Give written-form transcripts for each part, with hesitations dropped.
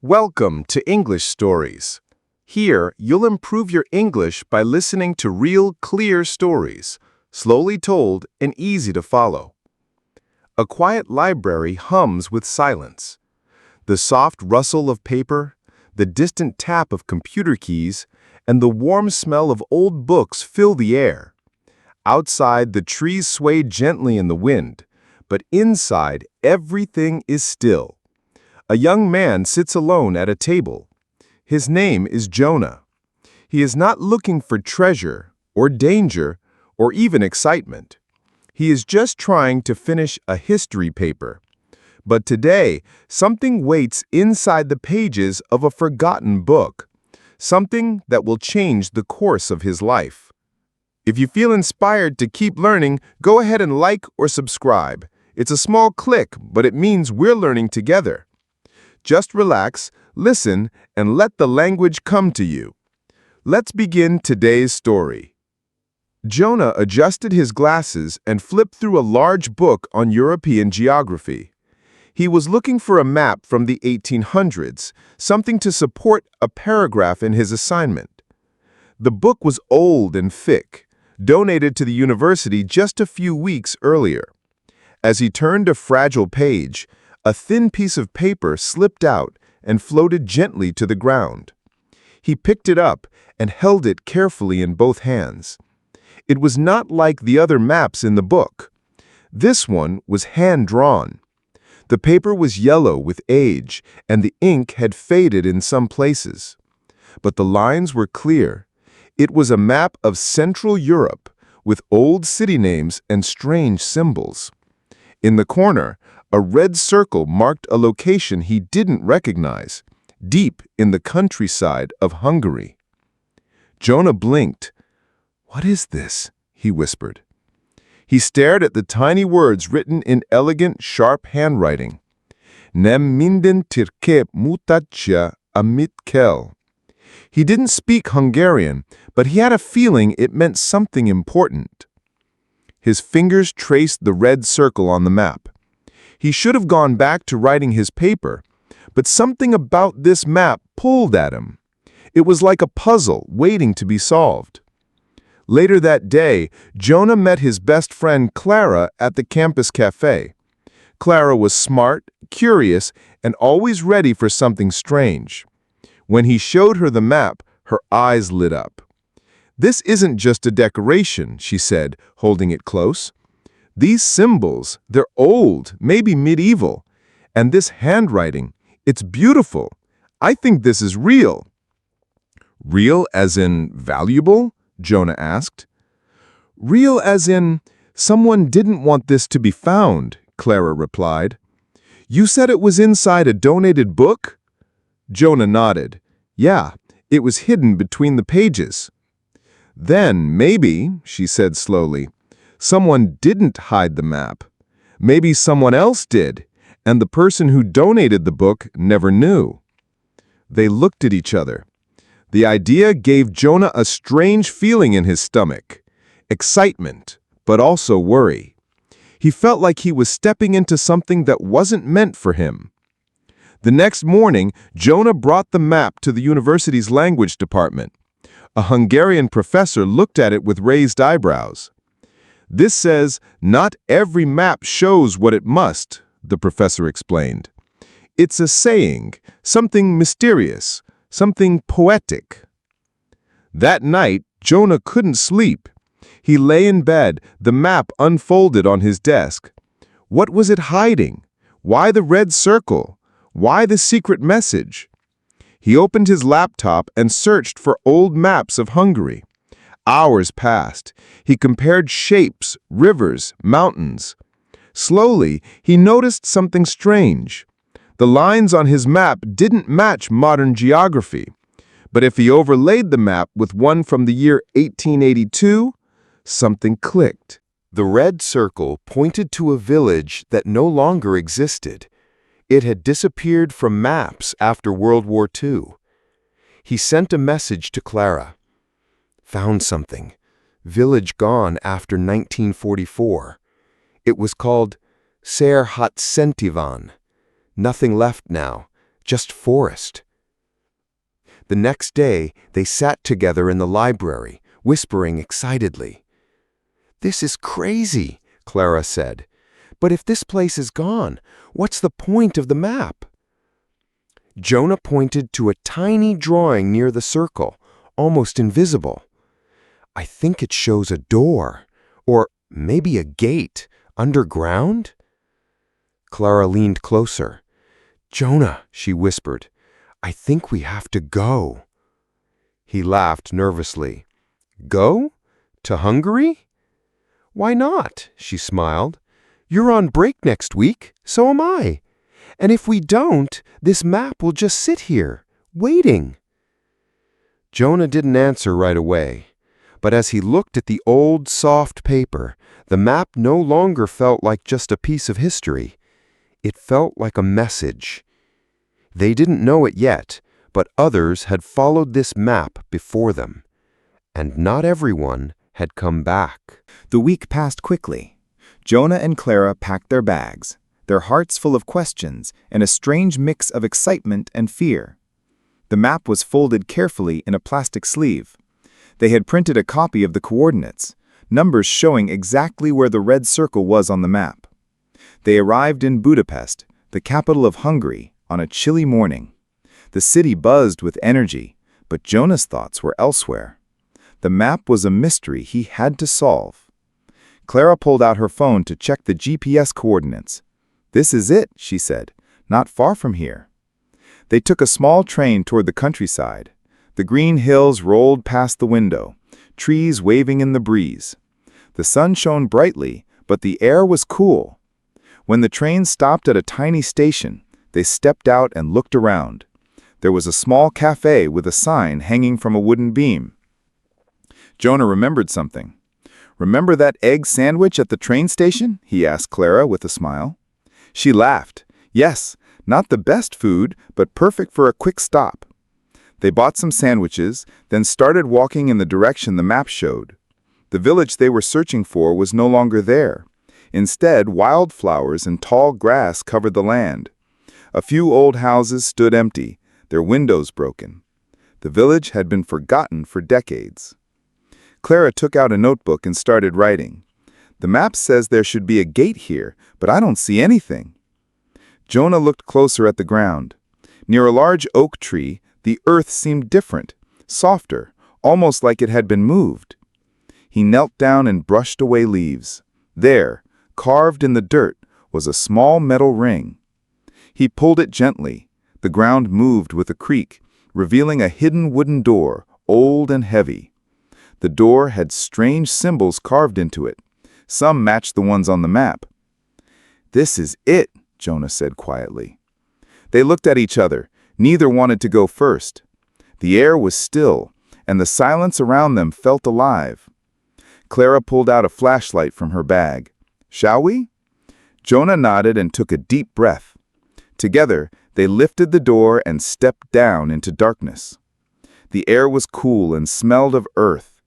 Welcome to English Stories. Here, you'll improve your English by listening to real, clear stories, slowly told and easy to follow. A quiet library hums with silence. The soft rustle of paper, the distant tap of computer keys, and the warm smell of old books fill the air. Outside, the trees sway gently in the wind, but inside, everything is still. A young man sits alone at a table. His name is Jonah. He is not looking for treasure, or danger, or even excitement. He is just trying to finish a history paper. But today, something waits inside the pages of a forgotten book, something that will change the course of his life. If you feel inspired to keep learning, go ahead and like or subscribe. It's a small click, but it means we're learning together. Just relax, listen, and let the language come to you. Let's begin today's story. Jonah adjusted his glasses and flipped through a large book on European geography. He was looking for a map from the 1800s, something to support a paragraph in his assignment. The book was old and thick, donated to the university just a few weeks earlier. As he turned a fragile page, a thin piece of paper slipped out and floated gently to the ground. He picked it up and held it carefully in both hands. It was not like the other maps in the book. This one was hand-drawn. The paper was yellow with age, and the ink had faded in some places. But the lines were clear. It was a map of Central Europe, with old city names and strange symbols. In the corner, a red circle marked a location he didn't recognize, deep in the countryside of Hungary. Jonah blinked. "What is this?" he whispered. He stared at the tiny words written in elegant, sharp handwriting. Nem minden tirkép mutatja amit kell. He didn't speak Hungarian, but he had a feeling it meant something important. His fingers traced the red circle on the map. He should have gone back to writing his paper, but something about this map pulled at him. It was like a puzzle waiting to be solved. Later that day, Jonah met his best friend Clara at the campus cafe. Clara was smart, curious, and always ready for something strange. When he showed her the map, her eyes lit up. "This isn't just a decoration," she said, holding it close. "These symbols, they're old, maybe medieval. And this handwriting, it's beautiful. I think this is real." "Real as in valuable?" Jonah asked. "Real as in someone didn't want this to be found," Clara replied. "You said it was inside a donated book?" Jonah nodded. "Yeah, it was hidden between the pages." "Then maybe," she said slowly, "someone didn't hide the map. Maybe someone else did, and the person who donated the book never knew." They looked at each other. The idea gave Jonah a strange feeling in his stomach. Excitement, but also worry. He felt like he was stepping into something that wasn't meant for him. The next morning, Jonah brought the map to the university's language department. A Hungarian professor looked at it with raised eyebrows. "This says, not every map shows what it must," the professor explained. "It's a saying, something mysterious, something poetic." That night, Jonah couldn't sleep. He lay in bed, the map unfolded on his desk. What was it hiding? Why the red circle? Why the secret message? He opened his laptop and searched for old maps of Hungary. Hours passed. He compared shapes, rivers, mountains. Slowly, he noticed something strange. The lines on his map didn't match modern geography. But if he overlaid the map with one from the year 1882, something clicked. The red circle pointed to a village that no longer existed. It had disappeared from maps after World War II. He sent a message to Clara. "Found something. Village gone after 1944. It was called Ser hat Sentivan. Nothing left now, just forest. The next day, they sat together in the library, whispering excitedly. "This is crazy," Clara said. "But if this place is gone, what's the point of the map?" Jonah pointed to a tiny drawing near the circle, almost invisible. "I think it shows a door, or maybe a gate, underground?" Clara leaned closer. "Jonah," she whispered, "I think we have to go." He laughed nervously. "Go? To Hungary?" "Why not?" she smiled. "You're on break next week, so am I. And if we don't, this map will just sit here, waiting." Jonah didn't answer right away, but as he looked at the old, soft paper, the map no longer felt like just a piece of history. It felt like a message. They didn't know it yet, but others had followed this map before them, and not everyone had come back. The week passed quickly. Jonah and Clara packed their bags, their hearts full of questions and a strange mix of excitement and fear. The map was folded carefully in a plastic sleeve. They had printed a copy of the coordinates, numbers showing exactly where the red circle was on the map. They arrived in Budapest, the capital of Hungary, on a chilly morning. The city buzzed with energy, but Jonah's thoughts were elsewhere. The map was a mystery he had to solve. Clara pulled out her phone to check the GPS coordinates. "This is it," she said, "not far from here." They took a small train toward the countryside. The green hills rolled past the window, trees waving in the breeze. The sun shone brightly, but the air was cool. When the train stopped at a tiny station, they stepped out and looked around. There was a small cafe with a sign hanging from a wooden beam. Jonah remembered something. "Remember that egg sandwich at the train station?" he asked Clara with a smile. She laughed. "Yes, not the best food, but perfect for a quick stop." They bought some sandwiches, then started walking in the direction the map showed. The village they were searching for was no longer there. Instead, wildflowers and tall grass covered the land. A few old houses stood empty, their windows broken. The village had been forgotten for decades. Clara took out a notebook and started writing. "The map says there should be a gate here, but I don't see anything." Jonah looked closer at the ground. Near a large oak tree, the earth seemed different, softer, almost like it had been moved. He knelt down and brushed away leaves. There, carved in the dirt, was a small metal ring. He pulled it gently. The ground moved with a creak, revealing a hidden wooden door, old and heavy. The door had strange symbols carved into it. Some matched the ones on the map. "This is it," Jonah said quietly. They looked at each other. Neither wanted to go first. The air was still, and the silence around them felt alive. Clara pulled out a flashlight from her bag. "Shall we?" Jonah nodded and took a deep breath. Together, they lifted the door and stepped down into darkness. The air was cool and smelled of earth.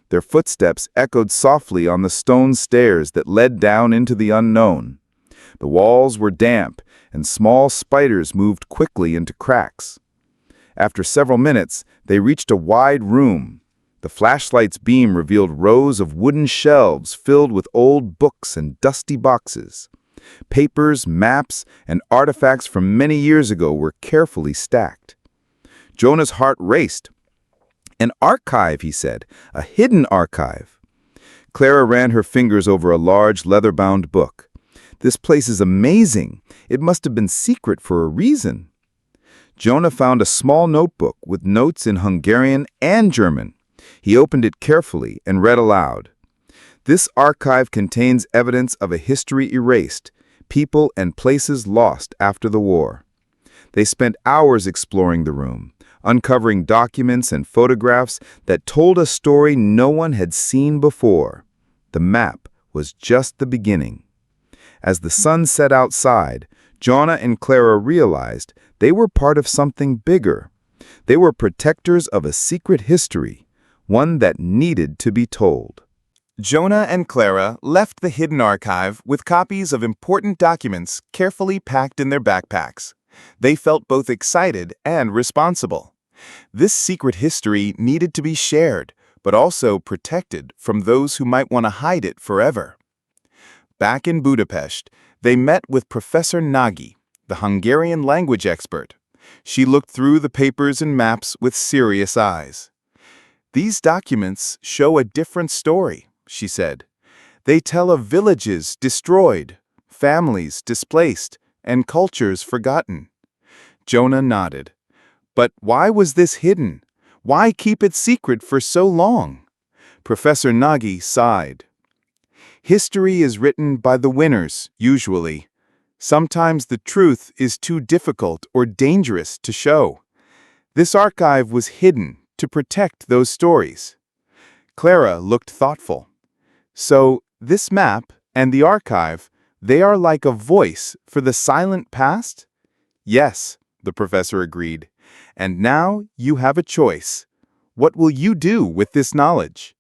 Their footsteps echoed softly on the stone stairs that led down into the unknown. The walls were damp, and small spiders moved quickly into cracks. After several minutes, they reached a wide room. The flashlight's beam revealed rows of wooden shelves filled with old books and dusty boxes. Papers, maps, and artifacts from many years ago were carefully stacked. Jonah's heart raced. "An archive," he said, "a hidden archive." Clara ran her fingers over a large leather-bound book. "This place is amazing. It must have been secret for a reason." Jonah found a small notebook with notes in Hungarian and German. He opened it carefully and read aloud. "This archive contains evidence of a history erased, people and places lost after the war." They spent hours exploring the room, uncovering documents and photographs that told a story no one had seen before. The map was just the beginning. As the sun set outside, Jonah and Clara realized they were part of something bigger. They were protectors of a secret history, one that needed to be told. Jonah and Clara left the hidden archive with copies of important documents carefully packed in their backpacks. They felt both excited and responsible. This secret history needed to be shared, but also protected from those who might want to hide it forever. Back in Budapest, they met with Professor Nagy, the Hungarian language expert. She looked through the papers and maps with serious eyes. "These documents show a different story," she said. "They tell of villages destroyed, families displaced, and cultures forgotten." Jonah nodded. "But why was this hidden? Why keep it secret for so long?" Professor Nagy sighed. "History is written by the winners, usually. Sometimes the truth is too difficult or dangerous to show. This archive was hidden to protect those stories." Clara looked thoughtful. "So, this map and the archive, they are like a voice for the silent past?" "Yes," the professor agreed. "And now you have a choice. What will you do with this knowledge?"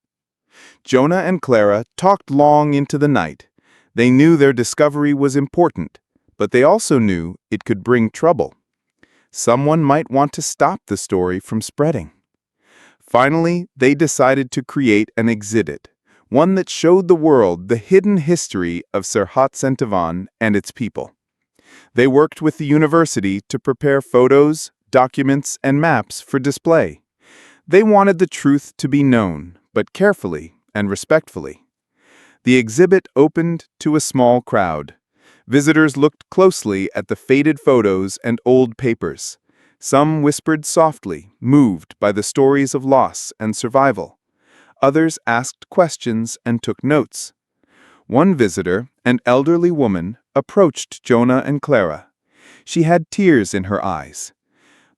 Jonah and Clara talked long into the night. They knew their discovery was important, but they also knew it could bring trouble. Someone might want to stop the story from spreading. Finally, they decided to create an exhibit, one that showed the world the hidden history of Serhat and its people. They worked with the university to prepare photos, documents, and maps for display. They wanted the truth to be known, but carefully and respectfully. The exhibit opened to a small crowd. Visitors looked closely at the faded photos and old papers. Some whispered softly, moved by the stories of loss and survival. Others asked questions and took notes. One visitor, an elderly woman, approached Jonah and Clara. She had tears in her eyes.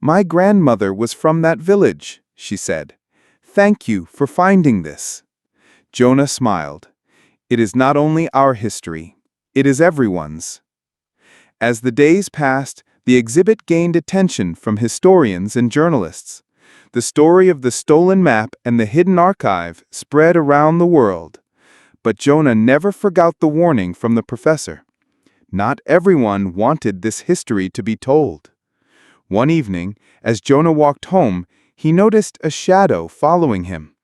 "My grandmother was from that village," she said. "Thank you for finding this." Jonah smiled. "It is not only our history, it is everyone's." As the days passed, the exhibit gained attention from historians and journalists. The story of the stolen map and the hidden archive spread around the world. But Jonah never forgot the warning from the professor. Not everyone wanted this history to be told. One evening, as Jonah walked home, he noticed a shadow following him.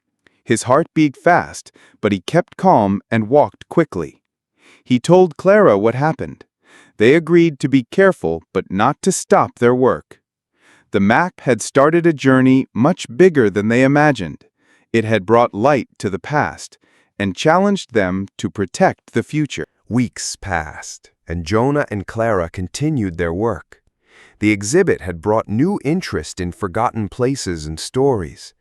His heart beat fast, but he kept calm and walked quickly. He told Clara what happened. They agreed to be careful but not to stop their work. The map had started a journey much bigger than they imagined. It had brought light to the past and challenged them to protect the future. Weeks passed, and Jonah and Clara continued their work. The exhibit had brought new interest in forgotten places and stories,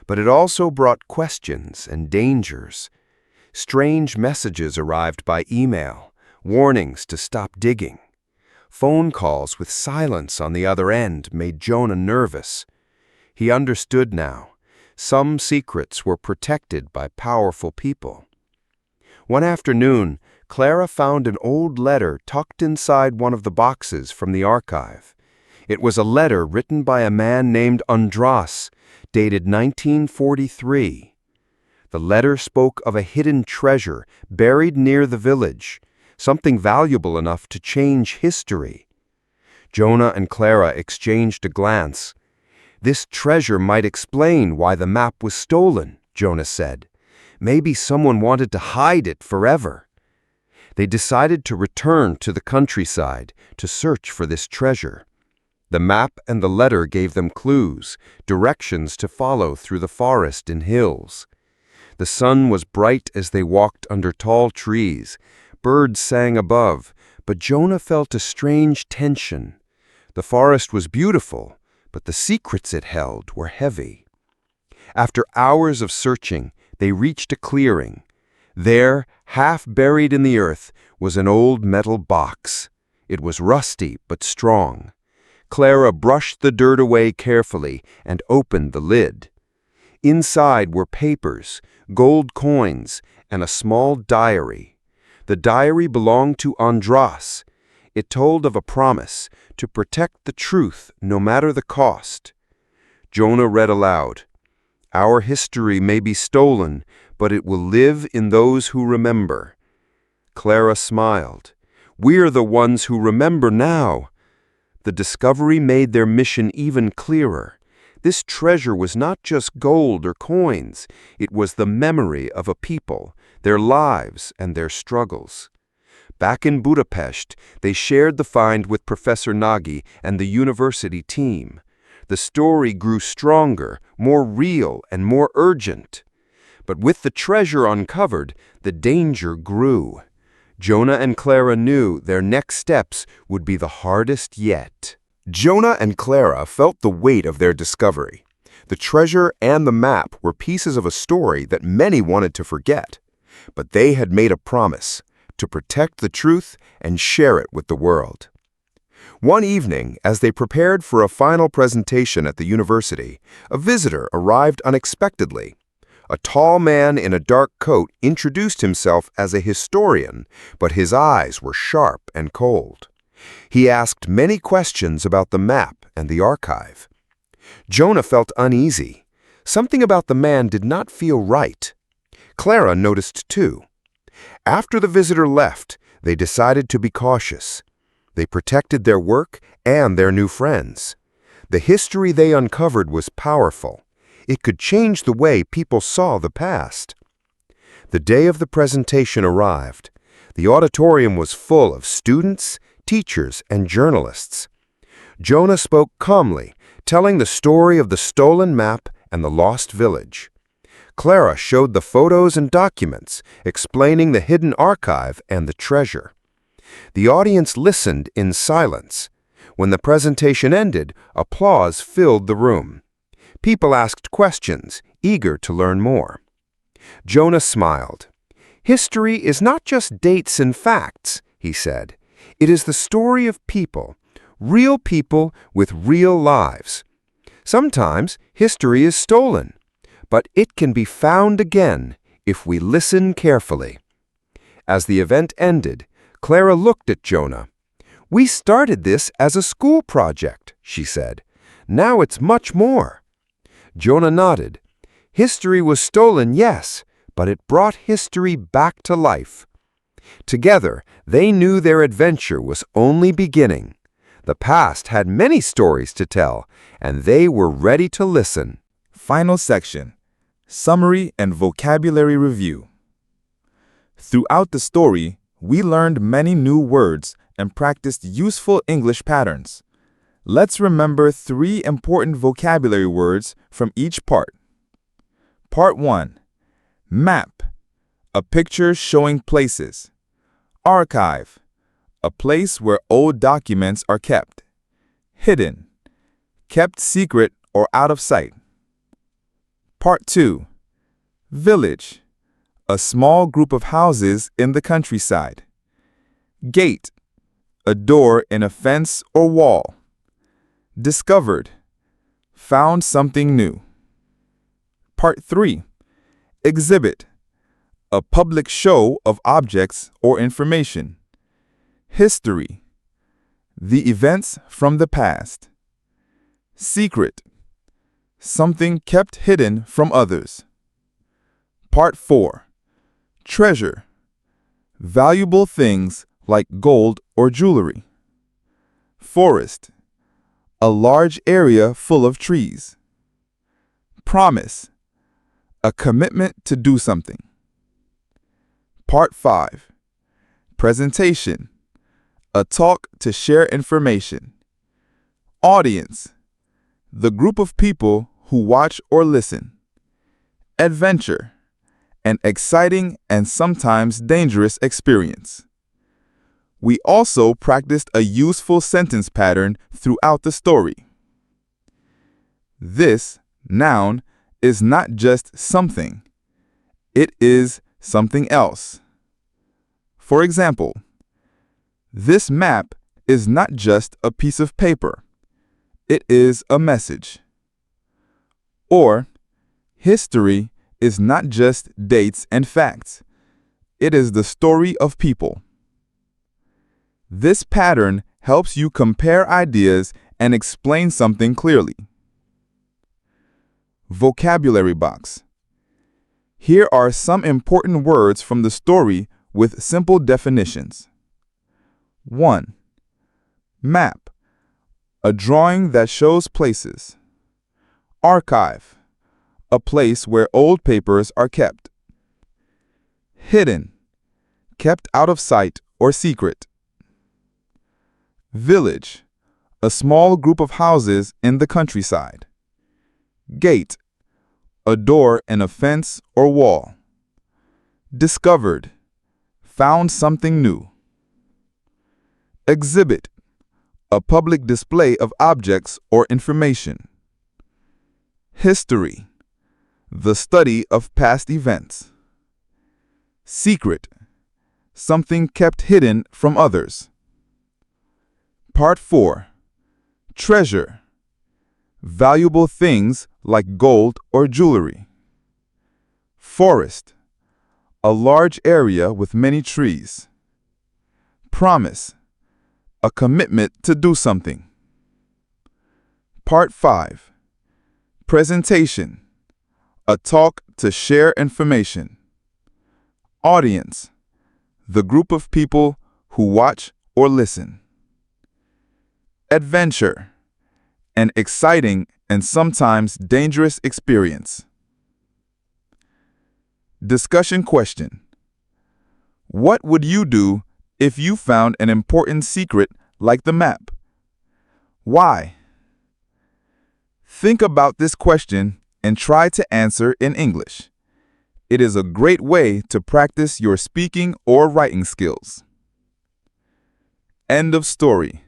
but it also brought questions and dangers. Strange messages arrived by email, warnings to stop digging. Phone calls with silence on the other end made Jonah nervous. He understood now. Some secrets were protected by powerful people. One afternoon, Clara found an old letter tucked inside one of the boxes from the archive. It was a letter written by a man named Andras, dated 1943. The letter spoke of a hidden treasure buried near the village, something valuable enough to change history. Jonah and Clara exchanged a glance. "This treasure might explain why the map was stolen," Jonah said. "Maybe someone wanted to hide it forever." They decided to return to the countryside to search for this treasure. The map and the letter gave them clues, directions to follow through the forest and hills. The sun was bright as they walked under tall trees. Birds sang above, but Jonah felt a strange tension. The forest was beautiful, but the secrets it held were heavy. After hours of searching, they reached a clearing. There, half buried in the earth, was an old metal box. It was rusty but strong. Clara brushed the dirt away carefully and opened the lid. Inside were papers, gold coins, and a small diary. The diary belonged to Andras. It told of a promise to protect the truth no matter the cost. Jonah read aloud, "Our history may be stolen, but it will live in those who remember." Clara smiled. "We're the ones who remember now." the discovery made their mission even clearer. This treasure was not just gold or coins, it was the memory of a people, their lives and their struggles. Back in Budapest, they shared the find with Professor Nagy and the university team. The story grew stronger, more real, and more urgent. But with the treasure uncovered, the danger grew. Jonah and Clara knew their next steps would be the hardest yet. Jonah and Clara felt the weight of their discovery. The treasure and the map were pieces of a story that many wanted to forget. But they had made a promise to protect the truth and share it with the world. One evening, as they prepared for a final presentation at the university, a visitor arrived unexpectedly. A tall man in a dark coat introduced himself as a historian, but his eyes were sharp and cold. He asked many questions about the map and the archive. Jonah felt uneasy. Something about the man did not feel right. Clara noticed too. After the visitor left, they decided to be cautious. They protected their work and their new friends. The history they uncovered was powerful. It could change the way people saw the past. The day of the presentation arrived. The auditorium was full of students, teachers, and journalists. Jonah spoke calmly, telling the story of the stolen map and the lost village. Clara showed the photos and documents, explaining the hidden archive and the treasure. The audience listened in silence. When the presentation ended, applause filled the room. People asked questions, eager to learn more. Jonah smiled. "History is not just dates and facts," he said. "It is the story of people, real people with real lives. Sometimes history is stolen, but it can be found again if we listen carefully." As the event ended, Clara looked at Jonah. "We started this as a school project," she said. "Now it's much more." Jonah nodded. History was stolen, yes, but it brought history back to life. Together, they knew their adventure was only beginning. The past had many stories to tell, and they were ready to listen. Final section. Summary and vocabulary review. Throughout the story, we learned many new words and practiced useful English patterns. Let's remember 3 important vocabulary words from each part. Part 1. Map, a picture showing places. Archive, a place where old documents are kept. Hidden, kept secret or out of sight. Part 2. Village, a small group of houses in the countryside. Gate, a door in a fence or wall. Discovered, found something new. Part 3. Exhibit, a public show of objects or information. History, the events from the past. Secret, something kept hidden from others. Part 4. Treasure, valuable things like gold or jewelry. Forest, a large area full of trees. Promise, a commitment to do something. Part 5. Presentation, a talk to share information. Audience, the group of people who watch or listen. Adventure, an exciting and sometimes dangerous experience. We also practiced a useful sentence pattern throughout the story. This, noun, is not just something. It is something else. For example, this map is not just a piece of paper. It is a message. Or, history is not just dates and facts. It is the story of people. This pattern helps you compare ideas and explain something clearly. Vocabulary box. Here are some important words from the story with simple definitions. 1. Map, A drawing that shows places. Archive. A place where old papers are kept. Hidden. Kept out of sight or secret. Village. A small group of houses in the countryside. Gate. A door in a fence or wall. Discovered. Found something new. Exhibit. A public display of objects or information. History. The study of past events. Secret. Something kept hidden from others. Part 4. Treasure. Valuable things like gold or jewelry. Forest. A large area with many trees. Promise. A commitment to do something. Part 5. Presentation. A talk to share information. Audience. The group of people who watch or listen. Adventure. An exciting and sometimes dangerous experience. Discussion question. What would you do if you found an important secret like the map? Why? Think about this question and try to answer in English. It is a great way to practice your speaking or writing skills. End of story.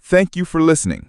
Thank you for listening.